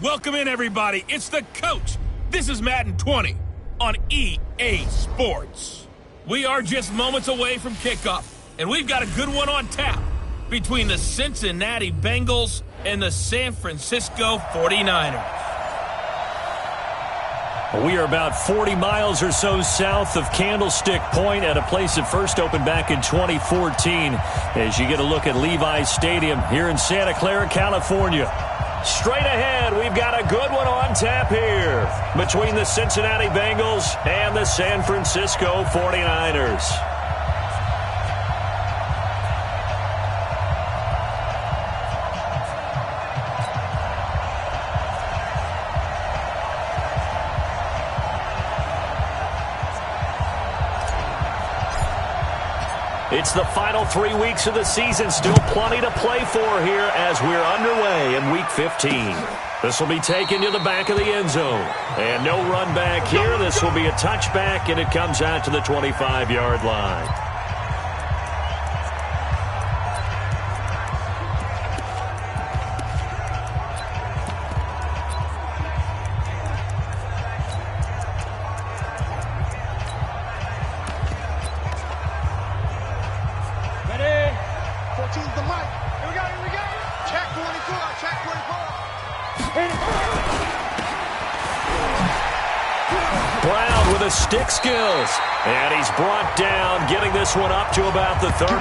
Welcome in, everybody. It's the coach. This is Madden 20 on EA Sports. We are just moments away from kickoff, and we've got a good one on tap between the Cincinnati Bengals and the San Francisco 49ers. We are about 40 miles or so south of Candlestick Point at a place that first opened back in 2014 as you get a look at Levi's Stadium here in Santa Clara, California. Straight ahead, we've got a good one on tap here between the Cincinnati Bengals and the San Francisco 49ers. It's the final 3 weeks of the season. Still plenty to play for here as we're underway in Week 15. This will be taken to the back of the end zone. And no run back here. This will be a touchback, and it comes out to the 25-yard line. Brown with the stick skills. And he's brought down, getting this one up to about the 35.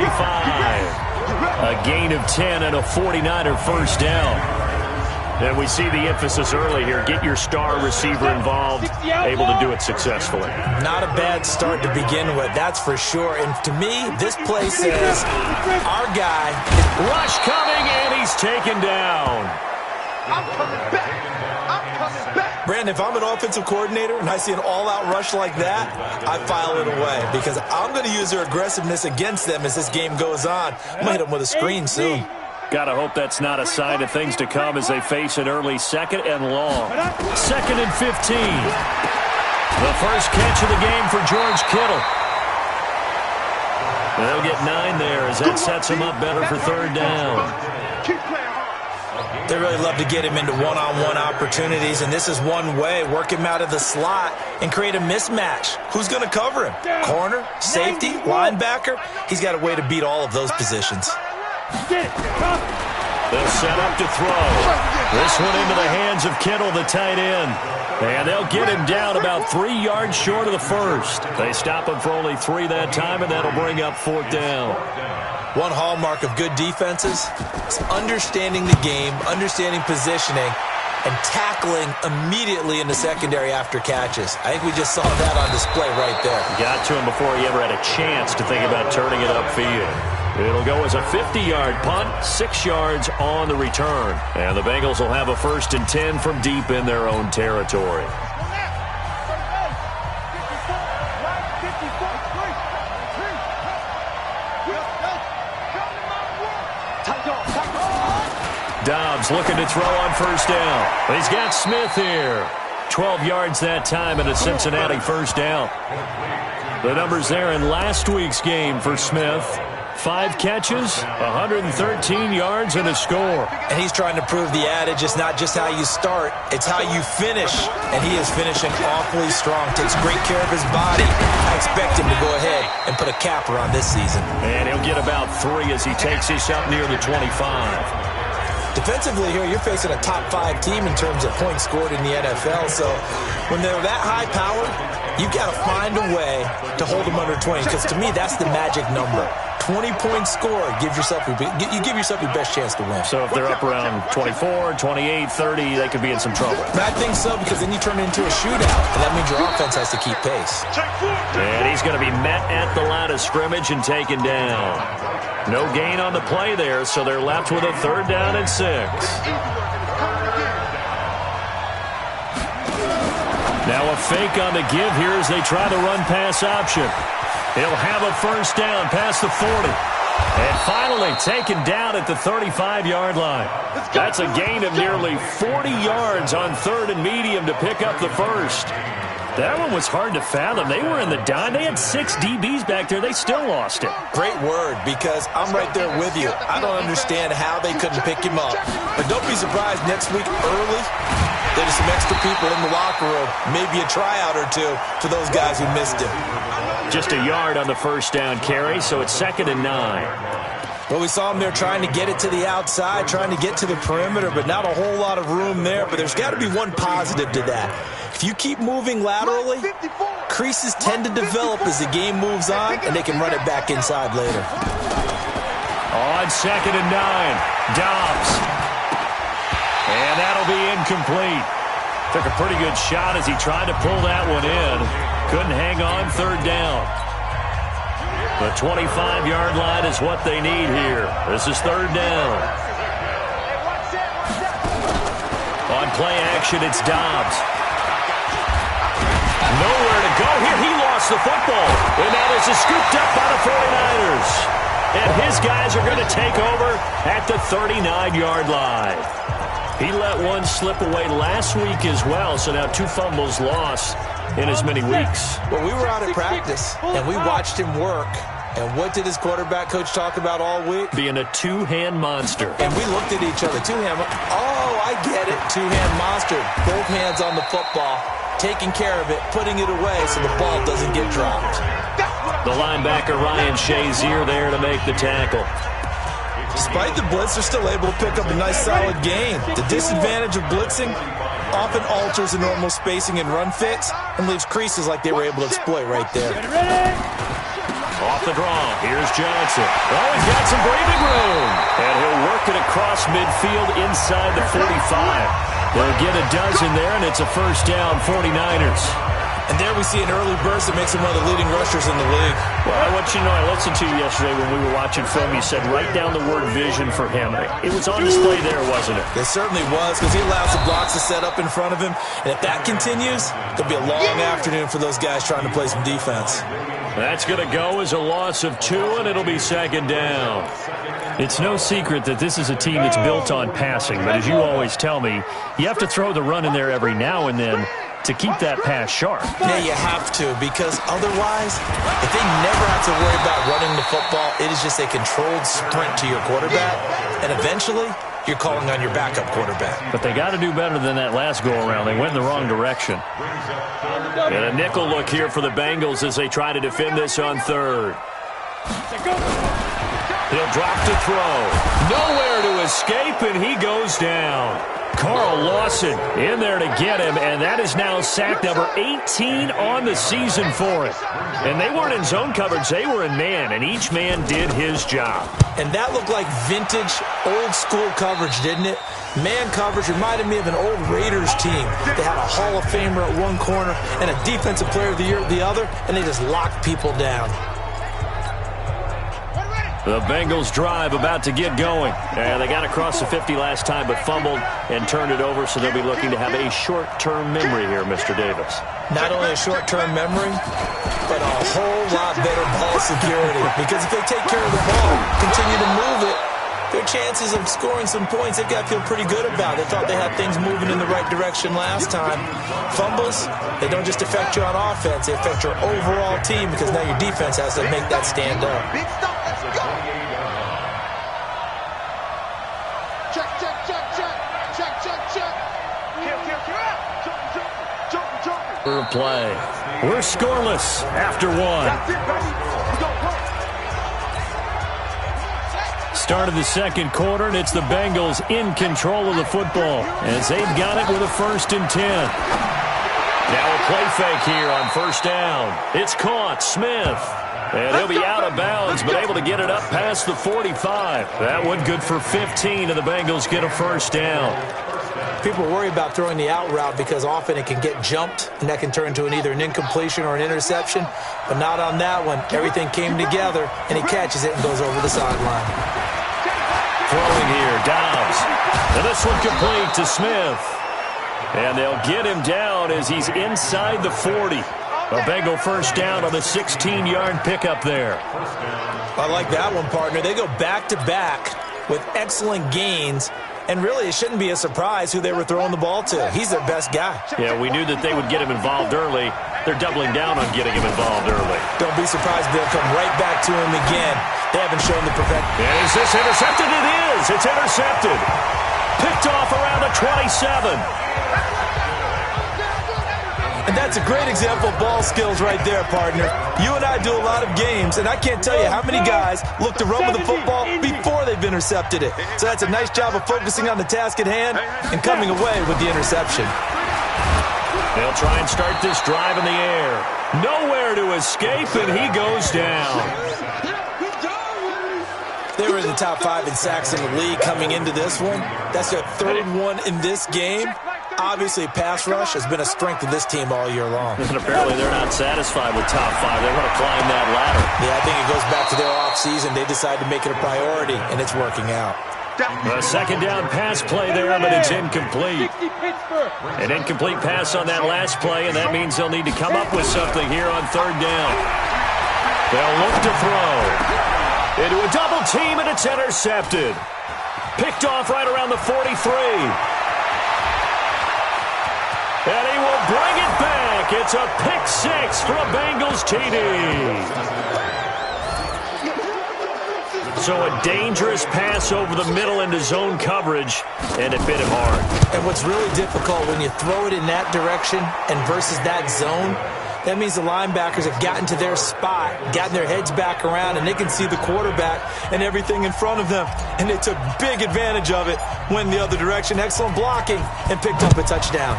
A gain of 10 and a 49er first down. And we see the emphasis early here. Get your star receiver involved, able to do it successfully. Not a bad start to begin with, that's for sure. And to me, this play says our guy. Rush coming, and he's taken down. I'm coming back. I'm coming back. Brandon, if I'm an offensive coordinator and I see an all-out rush like that, I file it away because I'm going to use their aggressiveness against them as this game goes on. I'm going to hit them with a screen soon. Gotta hope that's not a sign of things to come as they face an early second and long. 2nd and 15. The first catch of the game for George Kittle. They'll get 9 there as that sets him up better for third down. They really love to get him into one-on-one opportunities, and this is one way. Work him out of the slot and create a mismatch. Who's going to cover him? Corner, safety, linebacker? He's got a way to beat all of those positions. They'll set up to throw. This one into the hands of Kittle, the tight end. And they'll get him down about 3 yards short of the first. They stop him for only 3 that time, and that'll bring up 4th down. One hallmark of good defenses is understanding the game, understanding positioning, and tackling immediately in the secondary after catches. I think we just saw that on display right there. Got to him before he ever had a chance to think about turning it upfield. It'll go as a 50-yard punt, 6 yards on the return. And the Bengals will have a 1st and 10 from deep in their own territory. Dobbs looking to throw on 1st down. He's got Smith here. 12 yards that time and a Cincinnati 1st down. The numbers there in last week's game for Smith. 5 catches, 113 yards, and a score. And he's trying to prove the adage, it's not just how you start, it's how you finish. And he is finishing awfully strong, takes great care of his body. I expect him to go ahead and put a capper on this season. And he'll get about 3 as he takes this up near the 25. Defensively here, you're facing a top 5 team in terms of points scored in the NFL. So when they're that high powered, you've got to find a way to hold them under 20. Because to me, that's the magic number. 20-point score, you give yourself your best chance to win. So if they're up around 24, 28, 30, they could be in some trouble. I think so, because then you turn it into a shootout, and that means your offense has to keep pace. And he's going to be met at the line of scrimmage and taken down. No gain on the play there, so they're left with a 3rd down and 6. Now a fake on the give here as they try the run-pass option. He'll have a 1st down past the 40. And finally taken down at the 35-yard line. That's a gain of nearly 40 yards on 3rd and medium to pick up the 1st. That one was hard to fathom. They were in the dime. They had 6 DBs back there. They still lost it. Great word, because I'm right there with you. I don't understand how they couldn't pick him up. But don't be surprised next week early, there's some extra people in the locker room. Maybe a tryout or two for those guys who missed him. Just a yard on the first down carry, so it's 2nd and 9. Well, we saw him there trying to get it to the outside, trying to get to the perimeter, but not a whole lot of room there. But there's got to be one positive to that. If you keep moving laterally, creases tend to develop as the game moves on, and they can run it back inside later. On 2nd and 9, Dobbs. And that'll be incomplete. Took a pretty good shot as he tried to pull that one in. Couldn't hang on 3rd down. The 25-yard line is what they need here. This is 3rd down. On play action, it's Dobbs. Nowhere to go here. He lost the football. And that is scooped up by the 49ers. And his guys are going to take over at the 39-yard line. He let one slip away last week as well, so now 2 fumbles lost in as many weeks. Well, we were out at practice, and we watched him work. And what did his quarterback coach talk about all week? Being a 2-hand monster. And we looked at each other. 2-hand. Oh, I get it. 2-hand monster. Both hands on the football, taking care of it, putting it away so the ball doesn't get dropped. The linebacker, Ryan Shazier, there to make the tackle. Despite the blitz, they're still able to pick up a nice, solid gain. The disadvantage of blitzing often alters the normal spacing and run fits and leaves creases like they were able to exploit right there. Off the draw, here's Johnson. Oh, he's got some breathing room. And he'll work it across midfield inside the 45. They'll get a dozen there, and it's a first down, 49ers. And there we see an early burst that makes him one of the leading rushers in the league. Well, I want you to know, I listened to you yesterday when we were watching film. You said write down the word vision for him. It was on display there, wasn't it? It certainly was, because he allows the blocks to set up in front of him. And if that continues, it'll be a long afternoon for those guys trying to play some defense. That's going to go as a loss of 2, and it'll be 2nd down. It's no secret that this is a team that's built on passing, but as you always tell me, you have to throw the run in there every now and then to keep that pass sharp. Yeah, you have to, because otherwise, if they never have to worry about running the football, it is just a controlled sprint to your quarterback, and eventually, you're calling on your backup quarterback. But they got to do better than that last go-around. They went in the wrong direction. And a nickel look here for the Bengals as they try to defend this on 3rd. He'll drop to throw. Nowhere to escape, and he goes down. Carl Lawson in there to get him, and that is now sack number 18 on the season for him. And they weren't in zone coverage, they were in man, and each man did his job. And that looked like vintage, old-school coverage, didn't it? Man coverage reminded me of an old Raiders team. They had a Hall of Famer at one corner and a Defensive Player of the Year at the other, and they just locked people down. The Bengals drive about to get going. And they got across the 50 last time but fumbled and turned it over, so they'll be looking to have a short-term memory here, Mr. Davis. Not only a short-term memory, but a whole lot better ball security. Because if they take care of the ball, continue to move it, their chances of scoring some points, they've got to feel pretty good about. They thought they had things moving in the right direction last time. Fumbles, they don't just affect you on offense, they affect your overall team because now your defense has to make that stand up. Big stop, let's go. Check, check, check, check. Check, check, check. For play. We're scoreless after 1. That's it, baby. Let's go. Start of the second quarter, and it's the Bengals in control of the football as they've got it with a 1st and 10. Now a play fake here on first down. It's caught. Smith. And he'll be out of bounds, but able to get it up past the 45. That one good for 15, and the Bengals get a 1st down. People worry about throwing the out route because often it can get jumped, and that can turn into either an incompletion or an interception. But not on that one. Everything came together, and he catches it and goes over the sideline. Throwing here, Dobbs. And this one complete to Smith. And they'll get him down as he's inside the 40. A Bengal 1st down on the 16-yard pickup there. I like that one, partner. They go back-to-back with excellent gains. And really, it shouldn't be a surprise who they were throwing the ball to. He's their best guy. Yeah, we knew that they would get him involved early. They're doubling down on getting him involved early. Don't be surprised they'll come right back to him again. They haven't shown the perfect. And is this intercepted? It is. It's intercepted. Picked off around the 27. And that's a great example of ball skills right there, partner. You and I do a lot of games, and I can't tell you how many guys look to run with the football before they've intercepted it. So that's a nice job of focusing on the task at hand and coming away with the interception. They'll try and start this drive in the air. Nowhere to escape, and he goes down. They were in the top 5 in sacks in the league coming into this one. That's their third one in this game. Obviously, pass rush has been a strength of this team all year long. And apparently they're not satisfied with top 5. They want to climb that ladder. Yeah, I think it goes back to their offseason. They decided to make it a priority, and it's working out. A second down pass play there, but it's incomplete. An incomplete pass on that last play, and that means they'll need to come up with something here on third down. They'll look to throw. Into a double team, and it's intercepted. Picked off right around the 43. And he will bring it back. It's a pick 6 for a Bengals TD. So a dangerous pass over the middle into zone coverage, and it bit him hard. And what's really difficult when you throw it in that direction and versus that zone, that means the linebackers have gotten to their spot, gotten their heads back around, and they can see the quarterback and everything in front of them. And they took big advantage of it, went the other direction, excellent blocking, and picked up a touchdown.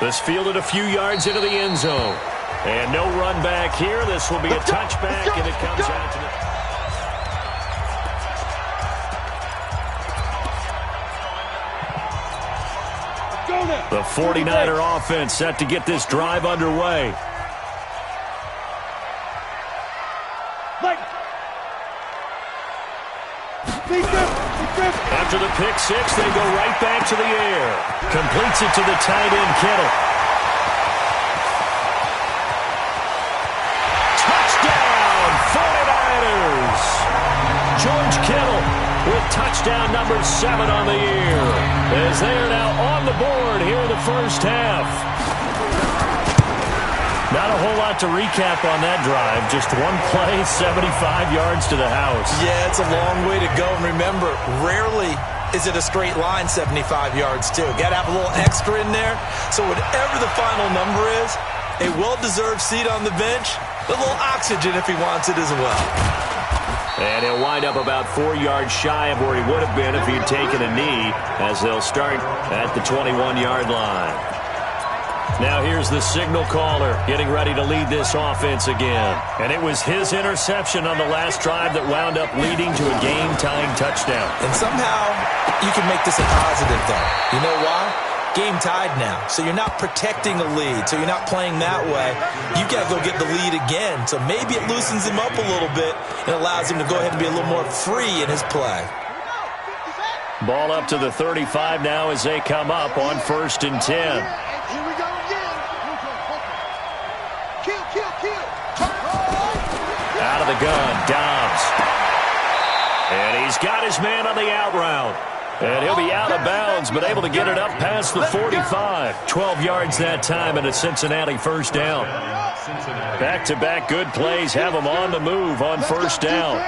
This fielded a few yards into the end zone. And no run back here. This will be a touchback, and it comes out to the 49er offense set to get this drive underway. After the pick 6, they go right back to the air. Completes it to the tight end, Kittle. Touchdown, 49ers! George Kittle with touchdown number 7 on the year, as they are now on the board here in the first half. Not a whole lot to recap on that drive. Just one play, 75 yards to the house. Yeah, it's a long way to go. And remember, rarely is it a straight line 75 yards, too. Got to have a little extra in there. So whatever the final number is, a well-deserved seat on the bench, a little oxygen if he wants it as well. And he'll wind up about 4 yards shy of where he would have been if he'd taken a knee, as they'll start at the 21-yard line. Now here's the signal caller getting ready to lead this offense again. And it was his interception on the last drive that wound up leading to a game-tying touchdown. And somehow you can make this a positive, though. You know why? Game tied now. So you're not protecting a lead. So you're not playing that way. You've got to go get the lead again. So maybe it loosens him up a little bit and allows him to go ahead and be a little more free in his play. Ball up to the 35 now as they come up on 1st and 10. Out of the gun, Dobbs. And he's got his man on the out route. And he'll be out of bounds, but able to get it up past the 45. 12 yards that time, and a Cincinnati first down. Back-to-back good plays have them on the move on 1st down.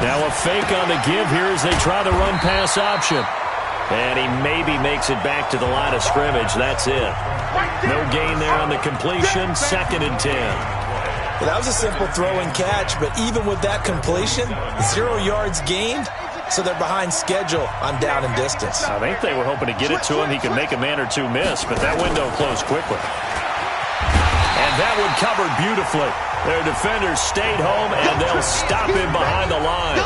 Now a fake on the give here as they try the run-pass option. And he maybe makes it back to the line of scrimmage. That's it. No gain there on the completion. 2nd and 10. Well, that was a simple throw and catch, but even with that completion, 0 yards gained, so they're behind schedule on down and distance. I think they were hoping to get it to him. He could make a man or two miss, but that window closed quickly. And that one covered beautifully. Their defenders stayed home, and they'll stop him behind the line.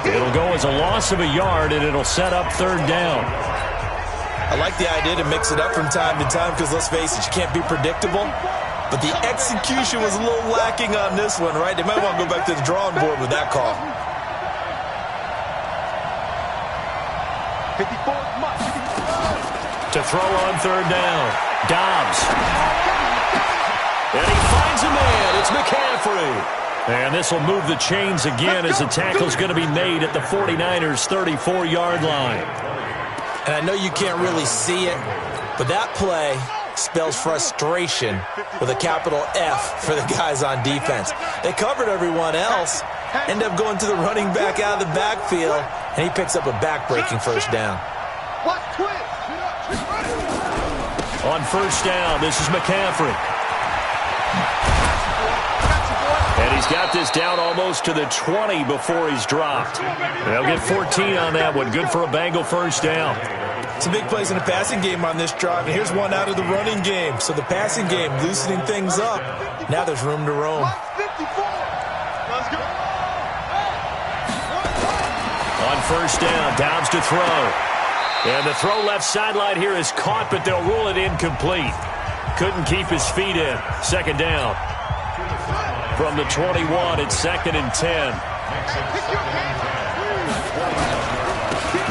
It'll go as a loss of a yard, and it'll set up 3rd down. I like the idea to mix it up from time to time because, let's face it, you can't be predictable. But the execution was a little lacking on this one, right? They might want to go back to the drawing board with that call. 54. To throw on 3rd down. Dobbs. And he finds a man. It's McCaffrey. And this will move the chains again as the tackle's going to be made at the 49ers' 34-yard line. And I know you can't really see it, but that play spells frustration with a capital F for the guys on defense. They covered everyone else, end up going to the running back out of the backfield, and he picks up a back-breaking first down. On first down, this is McCaffrey. And he's got this down almost to the 20 before he's dropped. They'll get 14 on that one. Good for a Bengal first down. Some big plays in the passing game on this drive, and here's one out of the running game. So the passing game loosening things up. Now there's room to roam. On first down, Downs to throw. And the throw left sideline here is caught, but they'll rule it incomplete. Couldn't keep his feet in. Second down. From the 21, it's 2nd and 10.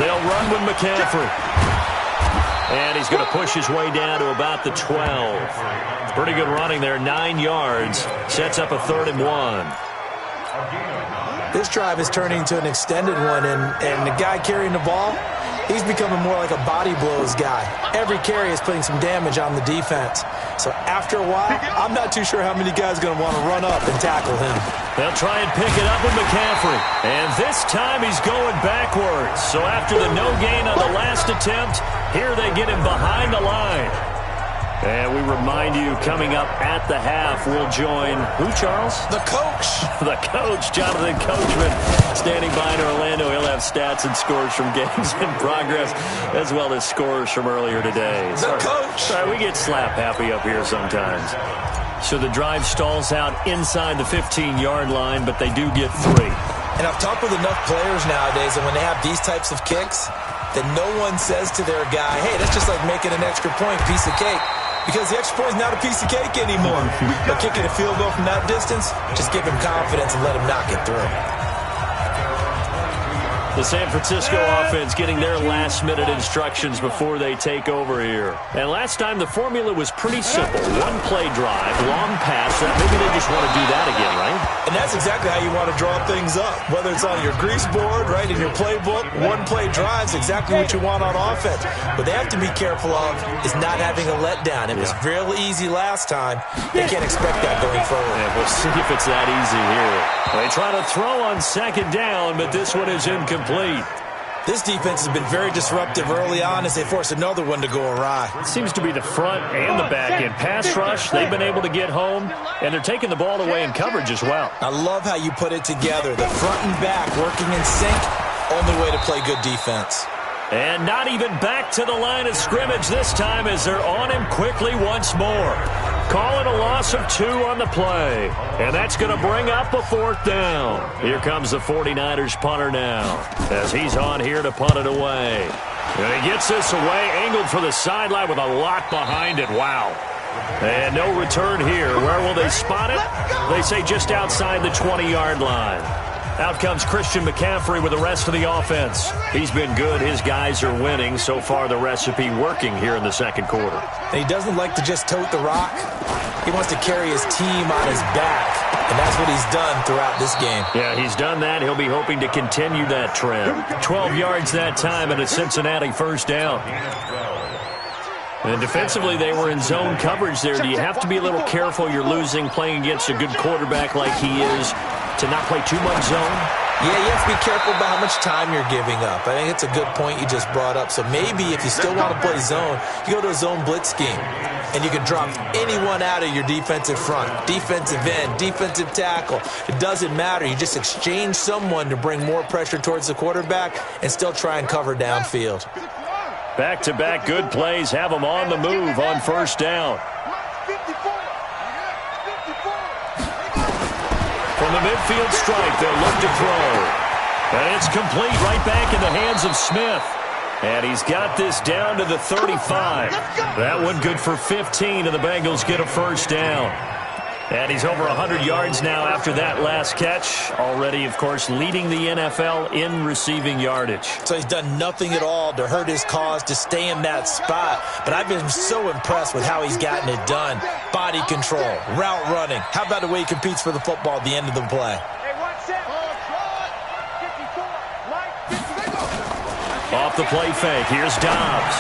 They'll run with McCaffrey. And he's going to push his way down to about the 12. Pretty good running there, 9 yards. Sets up a 3rd and 1. This drive is turning into an extended one, and the guy carrying the ball, he's becoming more like a body blows guy. Every carry is putting some damage on the defense. So after a while, I'm not too sure how many guys are going to want to run up and tackle him. They'll try and pick it up with McCaffrey. And this time he's going backwards. So after the no gain on the last attempt, here they get him behind the line. And we remind you, coming up at the half, we'll join who, Charles? The coach. The coach, Jonathan Coachman, standing by in Orlando. He'll have stats and scores from games in progress, as well as scores from earlier today. The coach. Sorry, we get slap happy up here sometimes. So the drive stalls out inside the 15-yard line, but they do get 3. And I've talked with enough players nowadays, and when they have these types of kicks, that no one says to their guy, hey, that's just like making an extra point, piece of cake. Because the extra point is not a piece of cake anymore. But kicking a field goal from that distance, just give him confidence and let him knock it through. The San Francisco offense getting their last-minute instructions before they take over here. And last time, the formula was pretty simple. One-play drive, long pass. Maybe they just want to do that again, right? And that's exactly how you want to draw things up. Whether it's on your grease board, right, in your playbook, one-play drive is exactly what you want on offense. What they have to be careful of is not having a letdown. It was real easy last time. They can't expect that going forward. Yeah, we'll see if it's that easy here. They try to throw on 2nd down, but this one is incomplete. This defense has been very disruptive early on as they force another one to go awry. It seems to be the front and the back end. Pass rush, they've been able to get home, and they're taking the ball away in coverage as well. I love how you put it together. The front and back working in sync, only way to play good defense. And not even back to the line of scrimmage this time as they're on him quickly once more. Call it a loss of 2 on the play. And that's going to bring up a 4th down. Here comes the 49ers punter now as he's on here to punt it away. And he gets this away, angled for the sideline with a lot behind it. Wow. And no return here. Where will they spot it? They say just outside the 20-yard line. Out comes Christian McCaffrey with the rest of the offense. He's been good. His guys are winning. So far, the recipe working here in the second quarter. And he doesn't like to just tote the rock. He wants to carry his team on his back. And that's what he's done throughout this game. Yeah, he's done that. He'll be hoping to continue that trend. 12 yards that time and a Cincinnati first down. And defensively, they were in zone coverage there. Do you have to be a little careful? You're losing, playing against a good quarterback like he is, to not play too much zone? Yeah, you have to be careful about how much time you're giving up. I think it's a good point you just brought up. So maybe if you still want to play zone, you go to a zone blitz scheme. And you can drop anyone out of your defensive front, defensive end, defensive tackle. It doesn't matter. You just exchange someone to bring more pressure towards the quarterback and still try and cover downfield. Back-to-back good plays have them on the move on first down. From the midfield stripe, they'll look to throw. And it's complete right back in the hands of Smith. And he's got this down to the 35. That one good for 15, and the Bengals get a first down. And he's over 100 yards now after that last catch. Already, of course, leading the NFL in receiving yardage. So he's done nothing at all to hurt his cause, to stay in that spot. But I've been so impressed with how he's gotten it done. Body control, route running. How about the way he competes for the football at the end of the play? Off the play fake, here's Dobbs.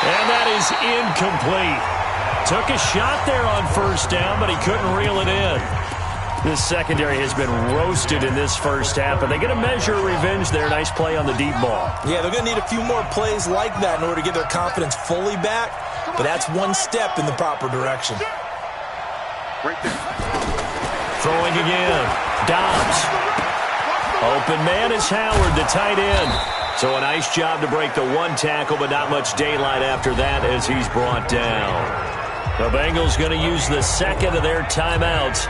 And that is incomplete. Took a shot there on first down, but he couldn't reel it in. This secondary has been roasted in this first half, but they get a measure of revenge there. Nice play on the deep ball. Yeah, they're going to need a few more plays like that in order to get their confidence fully back, but that's one step in the proper direction. Right there. Throwing again. Dobbs. Open man is Howard, the tight end. So a nice job to break the one tackle, but not much daylight after that as he's brought down. The Bengals going to use the second of their timeouts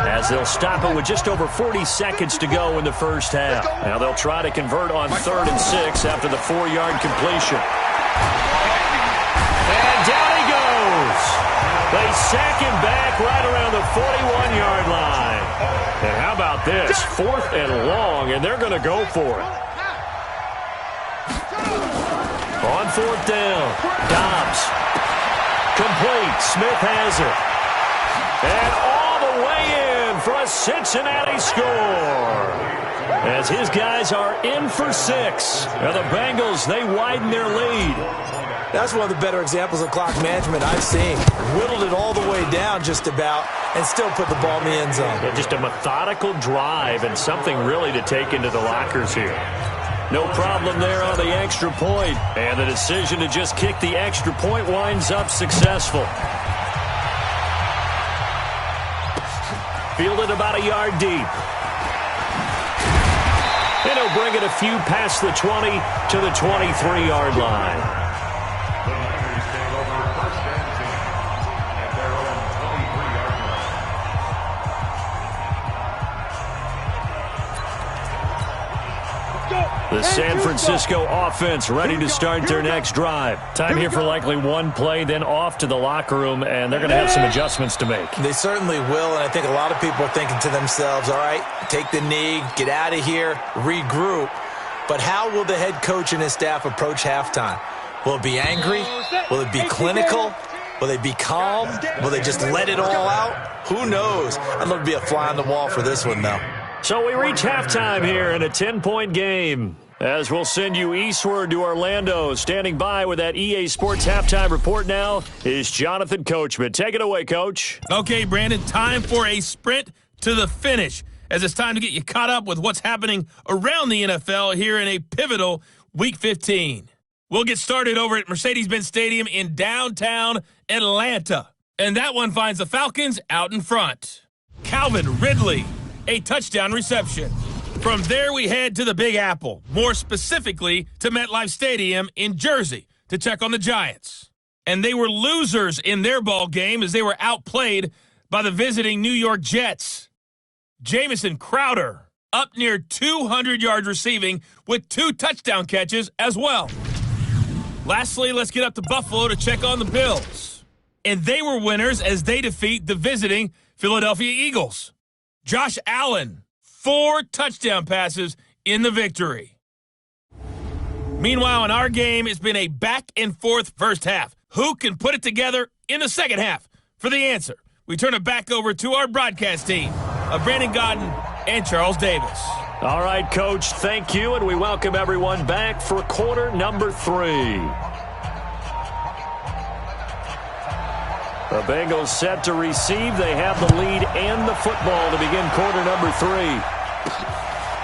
as they'll stop it with just over 40 seconds to go in the first half. Now they'll try to convert on 3rd and 6 after the 4-yard completion. And down he goes. They sack him back right around the 41-yard line. And how about this? 4th and long, and they're going to go for it. On 4th down, Dobbs. Complete. Smith has it. And all the way in for a Cincinnati score. As his guys are in for 6. Now the Bengals, they widen their lead. That's one of the better examples of clock management I've seen. Whittled it all the way down just about and still put the ball in the end zone. Yeah, just a methodical drive and something really to take into the lockers here. No problem there on the extra point. And the decision to just kick the extra point winds up successful. Fielded about a yard deep. And he'll bring it a few past the 20 to the 23-yard line. The San Francisco offense ready to start their next drive. Time here for likely one play, then off to the locker room, and they're going to have some adjustments to make. They certainly will, and I think a lot of people are thinking to themselves, all right, take the knee, get out of here, regroup. But how will the head coach and his staff approach halftime? Will it be angry? Will it be clinical? Will they be calm? Will they just let it all out? Who knows? I'd love to be a fly on the wall for this one, though. So we reach halftime here in a 10-point game. As we'll send you eastward to Orlando. Standing by with that EA Sports halftime report now is Jonathan Coachman. Take it away, Coach. Okay, Brandon, time for a sprint to the finish, as it's time to get you caught up with what's happening around the NFL here in a pivotal Week 15. We'll get started over at Mercedes-Benz Stadium in downtown Atlanta. And that one finds the Falcons out in front. Calvin Ridley, a touchdown reception. From there, we head to the Big Apple, more specifically to MetLife Stadium in Jersey, to check on the Giants. And they were losers in their ball game as they were outplayed by the visiting New York Jets. Jamison Crowder up near 200 yards receiving with 2 touchdown catches as well. Lastly, let's get up to Buffalo to check on the Bills. And they were winners as they defeat the visiting Philadelphia Eagles. Josh Allen, 4 touchdown passes in the victory. Meanwhile, in our game, it's been a back-and-forth first half. Who can put it together in the second half? For the answer, we turn it back over to our broadcast team of Brandon Godden and Charles Davis. All right, Coach, thank you, and we welcome everyone back for quarter number 3. The Bengals set to receive. They have the lead and the football to begin quarter number 3.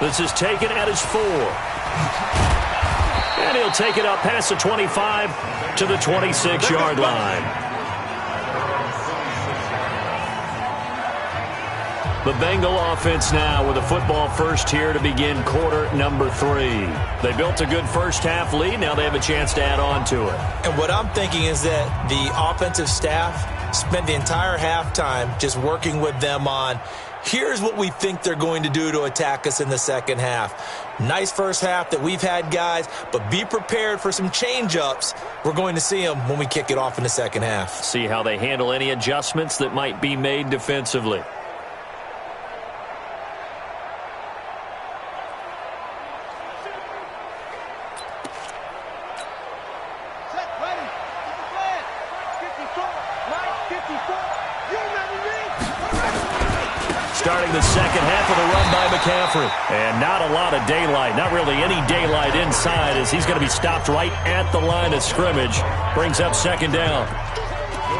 This is taken at his 4. And he'll take it up past the 25 to the 26-yard line. The Bengal offense now with a football first here to begin quarter number 3. They built a good first half lead. Now they have a chance to add on to it. And what I'm thinking is that the offensive staff spent the entire halftime just working with them on Here's what we think they're going to do to attack us in the second half. Nice first half that we've had, guys, but be prepared for some change-ups. We're going to see them when we kick it off in the second half. See how they handle any adjustments that might be made defensively. Starting the second half of the run by McCaffrey. And not a lot of daylight, not really any daylight inside as he's going to be stopped right at the line of scrimmage. Brings up second down.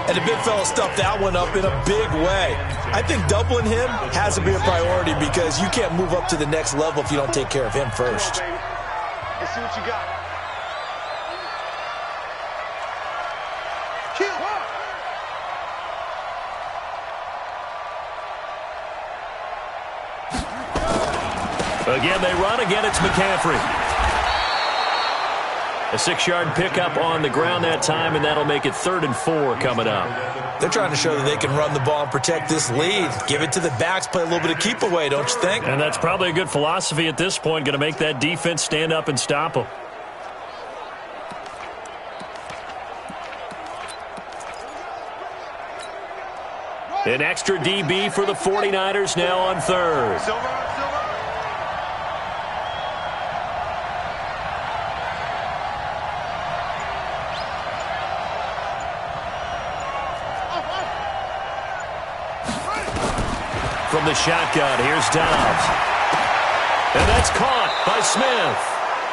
And the big fella stuffed that one up in a big way. I think doubling him has to be a priority because you can't move up to the next level if you don't take care of him first. Let's see what you got. Again, they run. Again, it's McCaffrey. A 6-yard pickup on the ground that time, and that'll make it 3rd and 4 coming up. They're trying to show that they can run the ball and protect this lead. Give it to the backs, play a little bit of keep away, don't you think? And that's probably a good philosophy at this point, going to make that defense stand up and stop them. An extra DB for the 49ers now on 3rd. From the shotgun, here's Dobbs. And that's caught by Smith.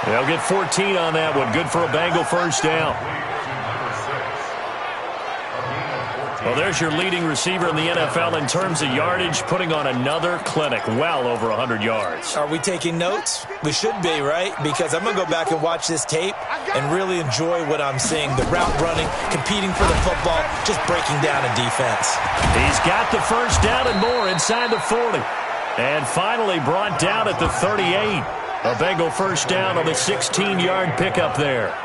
They'll get 14 on that one. Good for a Bengal first down. Well, there's your leading receiver in the NFL in terms of yardage, putting on another clinic, well over 100 yards. Are we taking notes? We should be, right? Because I'm going to go back and watch this tape and really enjoy what I'm seeing. The route running, competing for the football, just breaking down a defense. He's got the first down and more inside the 40. And finally brought down at the 38. A Bengal first down on the 16-yard pickup there.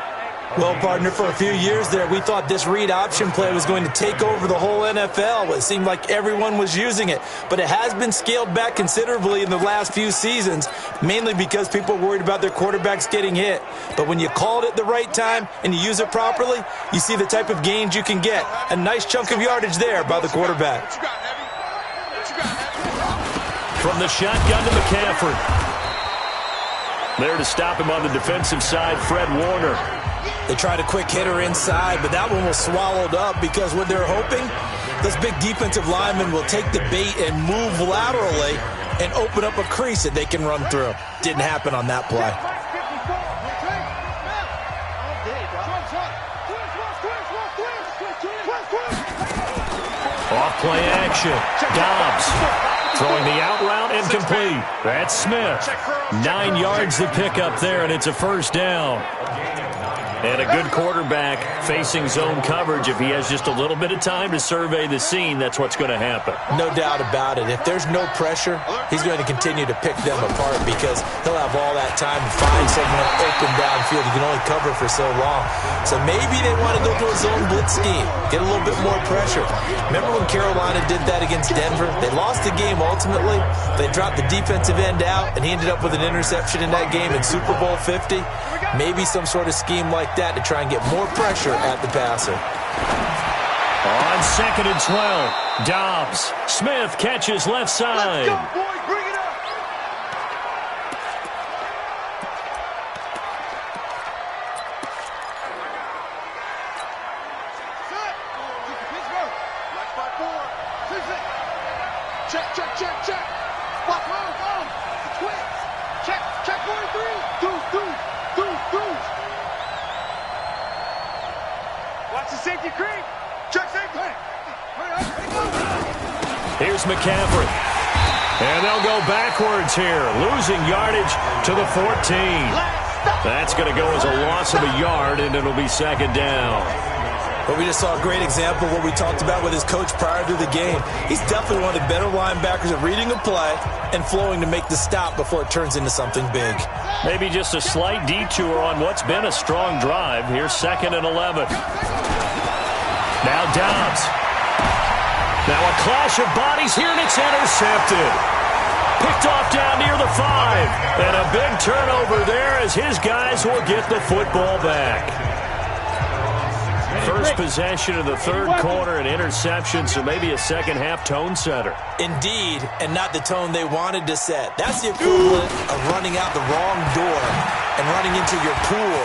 Well, partner, for a few years there, we thought this read option play was going to take over the whole NFL. It seemed like everyone was using it. But it has been scaled back considerably in the last few seasons, mainly because people are worried about their quarterbacks getting hit. But when you call it at the right time and you use it properly, you see the type of gains you can get. A nice chunk of yardage there by the quarterback. From the shotgun to McCaffrey. There to stop him on the defensive side, Fred Warner. They tried a quick hitter inside, but that one was swallowed up because what they're hoping, those big defensive linemen will take the bait and move laterally and open up a crease that they can run through. Didn't happen on that play. Off play action. Dobbs throwing the out route incomplete. That's Smith. 9 yards to pick up there, and it's a first down. And a good quarterback facing zone coverage. If he has just a little bit of time to survey the scene, that's what's going to happen. No doubt about it. If there's no pressure, he's going to continue to pick them apart because he'll have all that time to find someone open downfield. He can only cover for so long. So maybe they want to go to a zone blitz scheme, get a little bit more pressure. Remember when Carolina did that against Denver? They lost the game ultimately. They dropped the defensive end out, and he ended up with an interception in that game in Super Bowl 50. Maybe some sort of scheme like that to try and get more pressure at the passer. On 2nd and 12, Dobbs. Smith catches left side. Let's go, boys. Bring it up. Set. Pittsburgh. Black spot 4. 6. Check, check, check, check. Walk, roll. Twins. Check, check 43. Deuce. Watch the safety creep. Check safety. Here's McCaffrey. And they'll go backwards here, losing yardage to the 14. That's going to go as a loss of a yard, and it'll be 2nd down. But we just saw a great example of what we talked about with his coach prior to the game. He's definitely one of the better linebackers at reading a play and flowing to make the stop before it turns into something big. Maybe just a slight detour on what's been a strong drive. Here's 2nd and 11. Now Dobbs. Now a clash of bodies here, and it's intercepted. Picked off down near the 5. And a big turnover there as his guys will get the football back. First possession of the third quarter, an interception, so maybe a second-half tone setter. Indeed, and not the tone they wanted to set. That's the equivalent of running out the wrong door and running into your pool.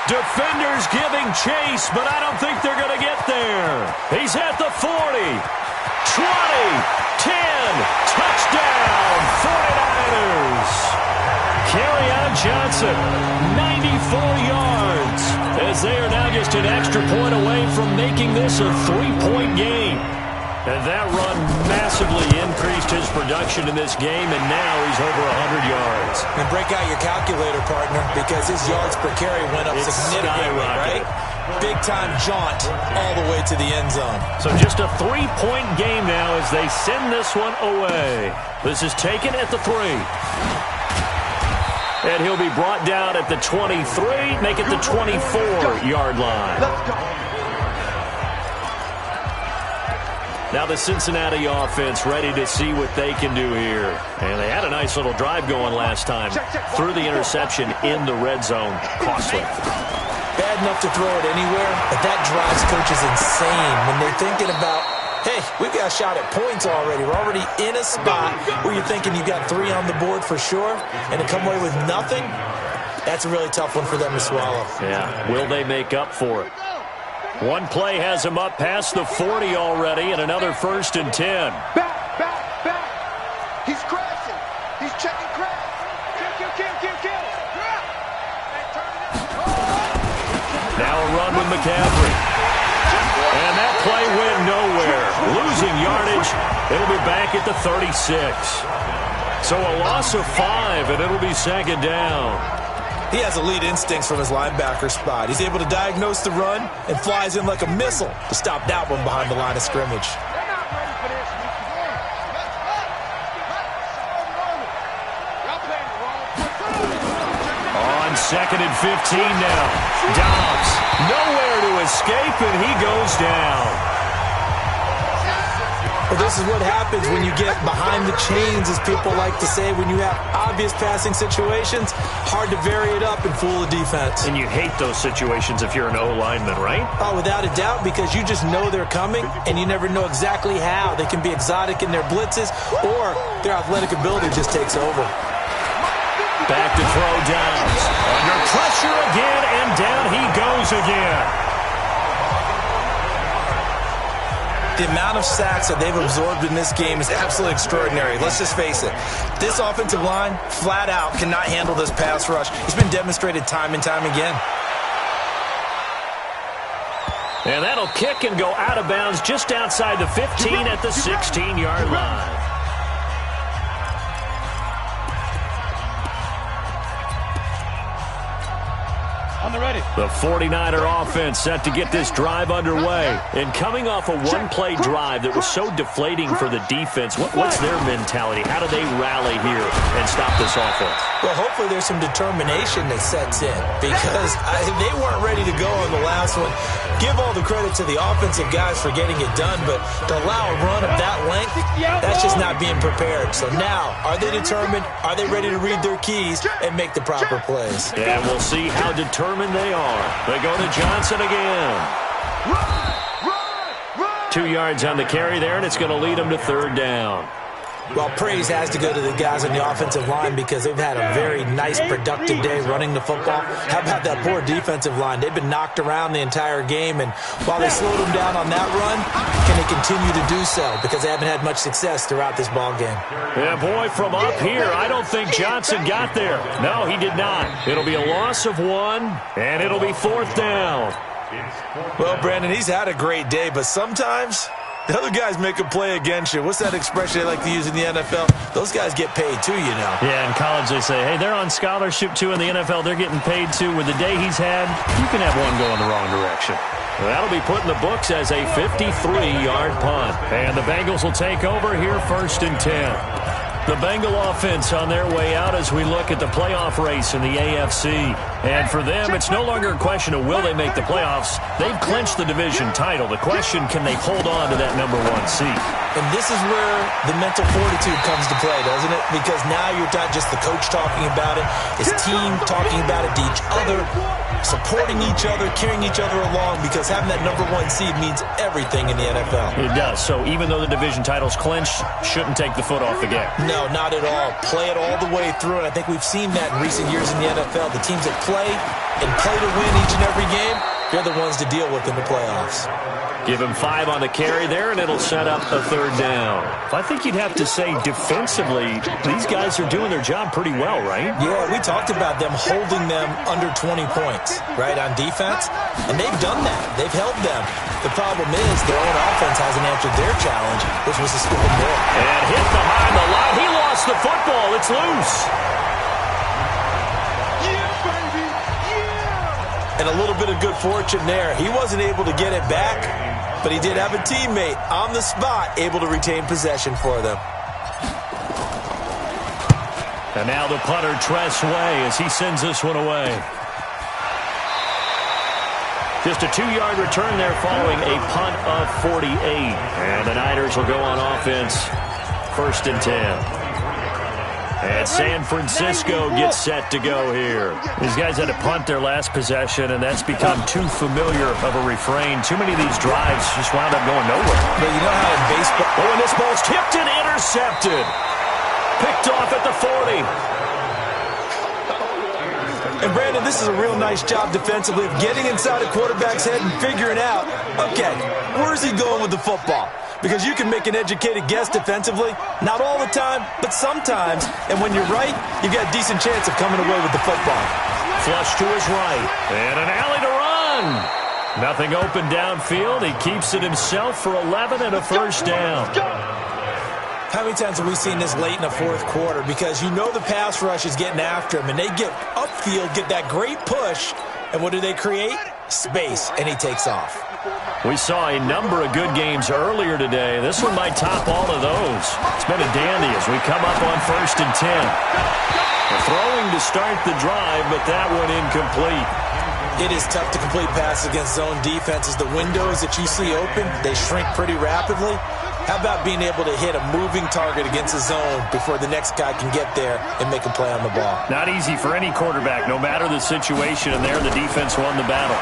Defenders giving chase, but I don't think they're going to get there. He's at the 40, 20, 10, touchdown, 49ers. Kerryon Johnson, 94 yards, as they are now just an extra point away from making this a 3-point game. And that run massively increased his production in this game, and now he's over 100 yards. And break out your calculator, partner, because his yards per carry went up significantly, right? Big-time jaunt all the way to the end zone. So just a 3-point game now as they send this one away. This is taken at the 3. And he'll be brought down at the 23, make it the 24-yard line. Now the Cincinnati offense ready to see what they can do here. And they had a nice little drive going last time. Threw the interception in the red zone. Costly. Bad enough to throw it anywhere, but that drives coaches insane when they're thinking about, hey, we've got a shot at points already. We're already in a spot where you're thinking you've got 3 on the board for sure, and to come away with nothing, that's a really tough one for them to swallow. Yeah, will they make up for it? One play has him up past the 40 already, and another 1st and 10. Back. He's crashing. He's checking crash. Kill. Now a run with McCaffrey. And that play went nowhere. Losing yardage. It'll be back at the 36. So a loss of 5, and it'll be 2nd down. He has elite instincts from his linebacker spot. He's able to diagnose the run and flies in like a missile to stop that one behind the line of scrimmage. On 2nd and 15 now. Dobbs, nowhere to escape, and he goes down. Well, this is what happens when you get behind the chains, as people like to say. When you have obvious passing situations, hard to vary it up and fool the defense. And you hate those situations if you're an O-lineman, right? Oh, without a doubt, because you just know they're coming, and you never know exactly how. They can be exotic in their blitzes, or their athletic ability just takes over. Back to throw Downs. Under pressure again, and down he goes again. The amount of sacks that they've absorbed in this game is absolutely extraordinary. Let's just face it. This offensive line, flat out, cannot handle this pass rush. It's been demonstrated time and time again. And that'll kick and go out of bounds just outside the 15 at the 16-yard line. The 49er offense set to get this drive underway. And coming off a one-play drive that was so deflating for the defense, what's their mentality? How do they rally here and stop this offense? Well, hopefully there's some determination that sets in, because they weren't ready to go on the last one. Give all the credit to the offensive guys for getting it done, but to allow a run of that length, that's just not being prepared. So now, are they determined? Are they ready to read their keys and make the proper plays? And we'll see how determined they are. They go to Johnson again. 2 yards on the carry there, and it's going to lead them to 3rd down. Well, praise has to go to the guys on the offensive line because they've had a very nice, productive day running the football. How about that poor defensive line? They've been knocked around the entire game, and while they slowed them down on that run, can they continue to do so? Because they haven't had much success throughout this ball game. Yeah, boy, from up here, I don't think Johnson got there. No, he did not. It'll be a loss of 1, and it'll be 4th down. Well, Brandon, he's had a great day, but sometimes the other guys make a play against you. What's that expression they like to use in the NFL? Those guys get paid too, you know. Yeah, in college they say, hey, they're on scholarship too. In the NFL, they're getting paid too. With the day he's had, you can have one go in the wrong direction. Well, that'll be put in the books as a 53-yard punt. And the Bengals will take over here 1st and 10. The Bengal offense on their way out as we look at the playoff race in the AFC. And for them, it's no longer a question of will they make the playoffs. They've clinched the division title. The question, can they hold on to that #1 seed? And this is where the mental fortitude comes to play, doesn't it? Because now you're not just the coach talking about it, his team talking about it to each other, supporting each other, carrying each other along, because having that #1 seed means everything in the NFL. It does. So even though the division title's clinched, shouldn't take the foot off the gas. No, not at all. Play it all the way through, and I think we've seen that in recent years in the NFL. The teams that play and play to win each and every game, they're the ones to deal with in the playoffs. Give him 5 on the carry there, and it'll set up a 3rd down. I think you'd have to say defensively, these guys are doing their job pretty well, right? Yeah, we talked about them holding them under 20 points, right, on defense, and they've done that. They've held them. The problem is their own offense hasn't answered their challenge, which was to score more. And hit behind the line. He lost the football. It's loose. And a little bit of good fortune there. He wasn't able to get it back, but he did have a teammate on the spot able to retain possession for them. And now the punter, Tress Way, as he sends this one away. Just a 2-yard return there following a punt of 48. And the Niners will go on offense, 1st and 10. And San Francisco gets set to go here. These guys had to punt their last possession, and that's become too familiar of a refrain. Too many of these drives just wound up going nowhere. But you know how in baseball... Oh, and this ball's tipped and intercepted. Picked off at the 40. And, Brandon, this is a real nice job defensively of getting inside a quarterback's head and figuring out, okay, where's he going with the football? Because you can make an educated guess defensively, not all the time, but sometimes. And when you're right, you've got a decent chance of coming away with the football. Flush to his right. And an alley to run. Nothing open downfield. He keeps it himself for 11 and a 1st down. How many times have we seen this late in the 4th quarter? Because you know the pass rush is getting after him, and they get upfield, get that great push, and what do they create? Space, and he takes off. We saw a number of good games earlier today. This one might top all of those. It's been a dandy as we come up on 1st and 10. The throwing to start the drive, but that one incomplete. It is tough to complete passes against zone defenses. The windows that you see open, they shrink pretty rapidly. How about being able to hit a moving target against a zone before the next guy can get there and make a play on the ball? Not easy for any quarterback, no matter the situation, and there the defense won the battle.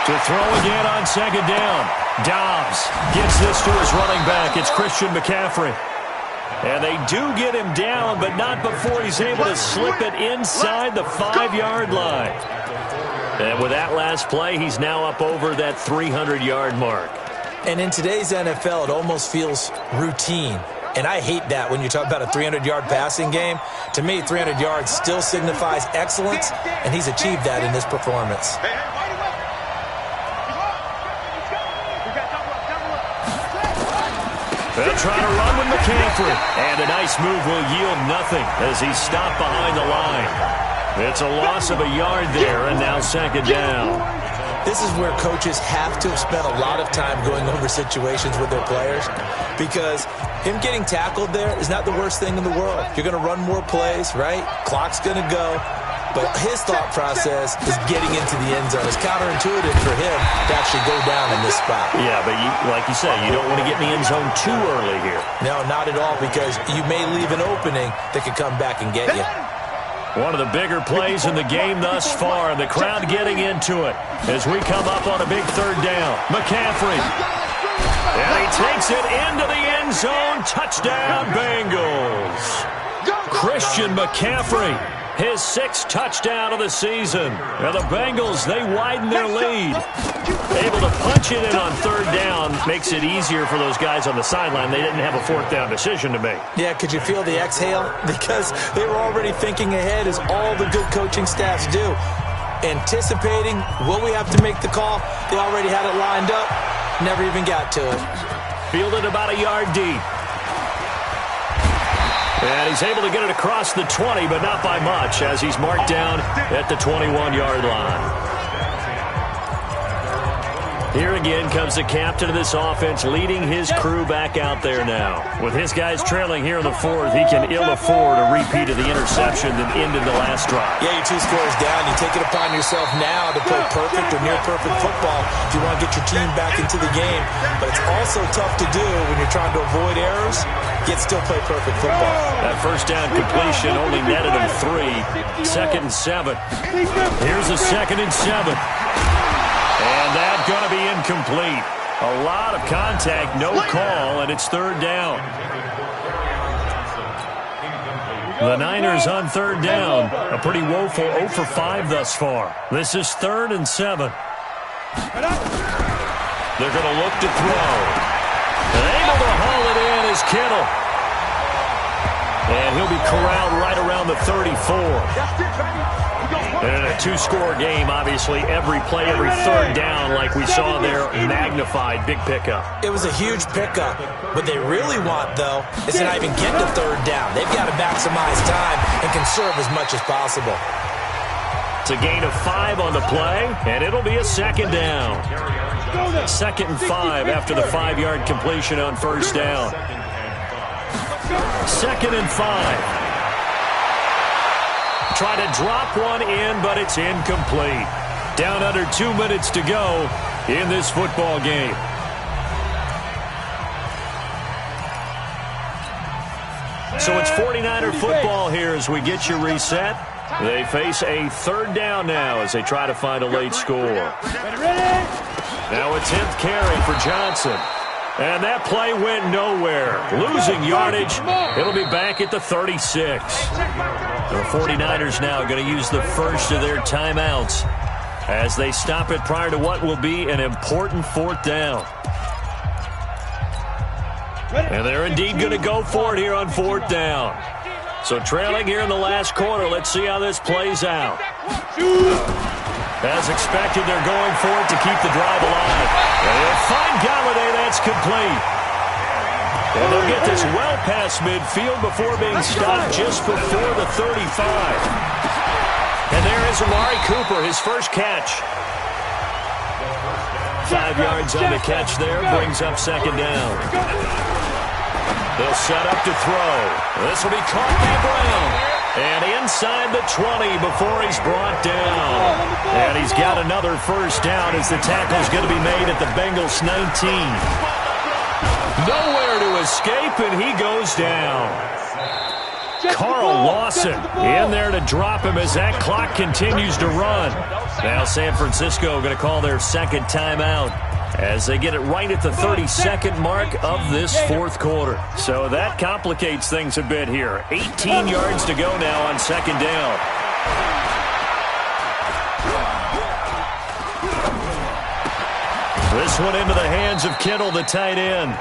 To throw again on 2nd down. Dobbs gets this to his running back. It's Christian McCaffrey. And they do get him down, but not before he's able to slip it inside the 5-yard line. And with that last play, he's now up over that 300-yard mark. And in today's NFL, it almost feels routine. And I hate that when you talk about a 300-yard passing game. To me, 300 yards still signifies excellence, and he's achieved that in this performance. They'll try to run with McCaffrey. And a nice move will yield nothing as he's stopped behind the line. It's a loss of a yard there, and now 2nd down. This is where coaches have to have spent a lot of time going over situations with their players, because him getting tackled there is not the worst thing in the world. You're going to run more plays, right? Clock's going to go. But his thought process is getting into the end zone. It's counterintuitive for him to actually go down in this spot. Yeah, but like you said, you don't want to get in the end zone too early here. No, not at all, because you may leave an opening that could come back and get you. One of the bigger plays in the game thus far, and the crowd getting into it as we come up on a big 3rd down. McCaffrey. And he takes it into the end zone. Touchdown, Bengals. Christian McCaffrey. His 6th touchdown of the season. Now the Bengals, they widen their lead. Able to punch it in on 3rd down makes it easier for those guys on the sideline. They didn't have a 4th down decision to make. Yeah, could you feel the exhale? Because they were already thinking ahead, as all the good coaching staffs do. Anticipating, will we have to make the call? They already had it lined up. Never even got to it. Fielded about a yard deep. And he's able to get it across the 20, but not by much, as he's marked down at the 21-yard line. Here again comes the captain of this offense, leading his crew back out there now. With his guys trailing here in the fourth, he can ill afford a repeat of the interception that ended the last drive. Yeah, you're 2 scores down. You take it upon yourself now to play perfect or near-perfect football if you want to get your team back into the game. But it's also tough to do when you're trying to avoid errors, yet still play perfect football. That first down completion only netted him 3. 2nd and 7. Here's a 2nd and 7. And that's going to be incomplete. A lot of contact, no call, and it's 3rd down. The Niners on 3rd down. A pretty woeful 0 for 5 thus far. This is 3rd and 7. They're going to look to throw. And able to haul it in is Kittle. And he'll be corralled right around the 34. And in a 2-score game, obviously, every play, every 3rd down, like we saw there, magnified, big pickup. It was a huge pickup. What they really want, though, is to not even get to 3rd down. They've got to maximize time and conserve as much as possible. It's a gain of 5 on the play, and it'll be a 2nd down. 2nd and 5 after the 5-yard completion on 1st down. 2nd and 5. Try to drop one in, but it's incomplete. Down under 2 minutes to go in this football game. So it's 49er football here as we get you reset. They face a 3rd down now as they try to find a late score. Now a 10th carry for Johnson. And that play went nowhere. Losing yardage. It'll be back at the 36. The 49ers now going to use the first of their timeouts as they stop it prior to what will be an important 4th down. And they're indeed going to go for it here on 4th down. So trailing here in the last quarter. Let's see how this plays out. As expected, they're going for it to keep the drive alive. And they'll find Galladay. That's complete. And they'll get this well past midfield before being stopped just before the 35. And there is Amari Cooper, his first catch. 5 yards on the catch there, brings up 2nd down. They'll set up to throw. This will be caught by Brown. And inside the 20 before he's brought down. And he's got another first down as the tackle's going to be made at the Bengals 19. Nowhere to escape, and he goes down. Carl Lawson in there to drop him as that clock continues to run. Now San Francisco going to call their 2nd timeout as they get it right at the 32nd mark of this 4th quarter. So that complicates things a bit here. 18 yards to go now on 2nd down. This one into the hands of Kittle, the tight end.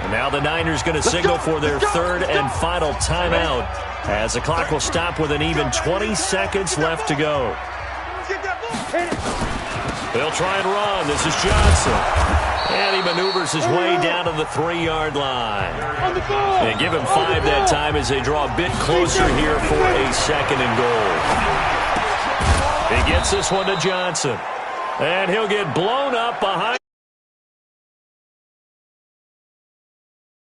And now the Niners going to signal for their 3rd and final timeout as the clock will stop with an even 20 seconds left to go. They'll try and run. This is Johnson. And he maneuvers his way down to the 3-yard line. They give him 5 that time as they draw a bit closer here for a 2nd and goal. He gets this one to Johnson. And he'll get blown up behind.